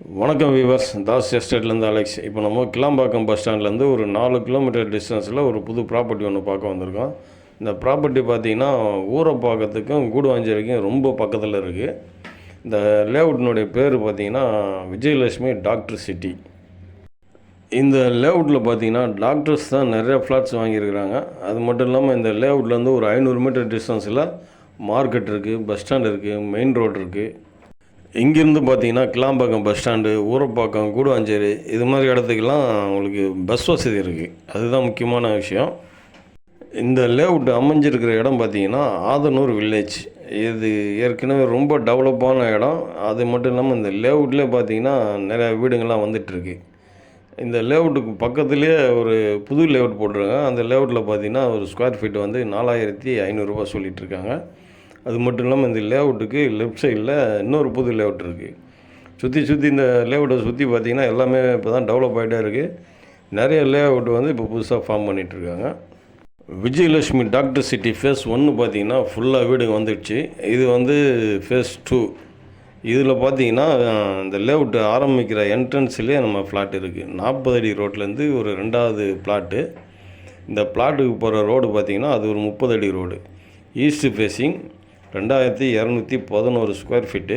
வணக்கம் viewers, Das எஸ்டேட்லேருந்து Alex. இப்போ நம்ம கிளாம்பாக்கம் பஸ் ஸ்டாண்ட்லேருந்து ஒரு 4 கிலோமீட்டர் டிஸ்டன்ஸில் ஒரு புது ப்ராப்பர்ட்டி ஒன்று பார்க்க வந்திருக்கோம். இந்த ப்ராப்பர்ட்டி பார்த்திங்கன்னா ஊரப்பாக்கத்துக்கும் கூடுவாஞ்சேரிக்கும் ரொம்ப பக்கத்தில் இருக்குது. இந்த லேஅவுட்னுடைய பேர் பார்த்திங்கன்னா விஜயலட்சுமி டாக்டர் சிட்டி. இந்த லேஅவுட்டில் பார்த்திங்கன்னா டாக்டர்ஸ் தான் நிறைய ஃப்ளாட்ஸ் வாங்கியிருக்கிறாங்க. அது மட்டும் இல்லாமல் இந்த லேஅவுட்லேருந்து ஒரு 500 மீட்டர் டிஸ்டன்ஸில் மார்க்கெட் இருக்குது, பஸ் ஸ்டாண்ட் இருக்குது, மெயின் ரோடு இருக்குது. இங்கேருந்து பார்த்தீங்கன்னா கிளாம்பாக்கம் பஸ் ஸ்டாண்டு, ஊரப்பாக்கம், கூடுவாஞ்சேரி இது மாதிரி இடத்துக்கெல்லாம் உங்களுக்கு பஸ் வசதி இருக்குது. அதுதான் முக்கியமான விஷயம். இந்த லேஅவுட் அமைஞ்சிருக்கிற இடம் பார்த்திங்கன்னா ஆதனூர் வில்லேஜ். இது ஏற்கனவே ரொம்ப டெவலப்பான இடம். அது மட்டும் இல்லாமல் இந்த லேஅவுட்லேயே பார்த்திங்கன்னா நிறையா வீடுங்கள்லாம் வந்துட்டுருக்கு. இந்த லேஅவுட்டுக்கு பக்கத்துலேயே ஒரு புது லேஅவுட் போட்டிருக்காங்க. அந்த லேஅவுட்டில் பார்த்திங்கன்னா ஒரு ஸ்கொயர் ஃபீட் வந்து 4500 சொல்லிகிட்ருக்காங்க. அது மட்டும் இல்லாமல் இந்த லேஅவுட்டுக்கு லெஃப்ட் சைடில் இன்னொரு புது லேஅவுட் இருக்குது. சுற்றி இந்த லேஅவுட்டை சுற்றி பார்த்திங்கன்னா எல்லாமே இப்போ தான் டெவலப் ஆகிட்டே இருக்குது. நிறைய லேஅவுட் வந்து இப்போ புதுசாக ஃபார்ம் பண்ணிகிட்ருக்காங்க. விஜயலட்சுமி டாக்டர் சிட்டி ஃபேஸ் 1 பார்த்திங்கன்னா ஃபுல்லாக வீடுங்க வந்துடுச்சு. இது வந்து ஃபேஸ் 2. இதில் பார்த்திங்கன்னா இந்த லேஅவுட் ஆரம்பிக்கிற என்ட்ரன்ஸ்லேயே நம்ம ஃப்ளாட் இருக்குது. 40 அடி ரோட்லேருந்து ஒரு 2வது பிளாட்டு. இந்த பிளாட்டுக்கு போகிற ரோடு பார்த்திங்கன்னா அது ஒரு 30 அடி road. East facing, 2211 square feet.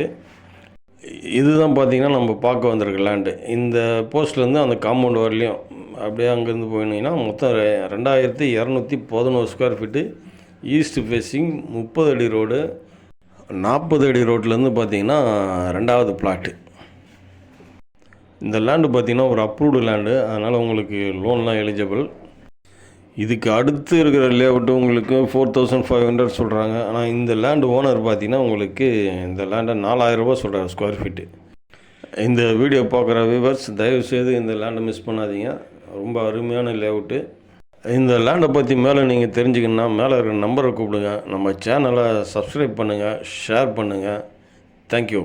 இதுதான் பார்த்திங்கன்னா நம்ம பார்க்க வந்திருக்க லேண்டு. இந்த போஸ்ட்லேருந்து அந்த காம்பவுண்ட் வரலையும் அப்படியே அங்கேருந்து போயிருந்தீங்கன்னா மொத்தம் 2211 ஸ்கொயர் ஃபீட்டு. ஈஸ்ட் ஃபேஸிங், 30 அடி ரோடு. 40 அடி ரோட்லேருந்து பார்த்திங்கன்னா 2வது பிளாட்டு. இந்த லேண்டு பார்த்திங்கன்னா ஒரு அப்ரூவ்டு லேண்டு. அதனால் உங்களுக்கு லோன்லாம் எலிஜிபிள். இதுக்கு அடுத்து இருக்கிற லேஅவுட்டு உங்களுக்கு 4500 சொல்கிறாங்க. ஆனால் இந்த லேண்டு ஓனர் பார்த்திங்கன்னா உங்களுக்கு இந்த லேண்டை 4000 சொல்கிறார் ஸ்கொயர் ஃபீட்டு. இந்த வீடியோ பார்க்குற வியூவர்ஸ் தயவுசெய்து இந்த லேண்டை மிஸ் பண்ணாதீங்க. ரொம்ப அருமையான லேஅவுட்டு. இந்த லேண்டை பற்றி மேலே நீங்கள் தெரிஞ்சுக்கணுன்னா மேலே இருக்கிற நம்பரை கூப்பிடுங்க. நம்ம சேனலை சப்ஸ்கிரைப் பண்ணுங்கள், ஷேர் பண்ணுங்கள். தேங்க்யூ.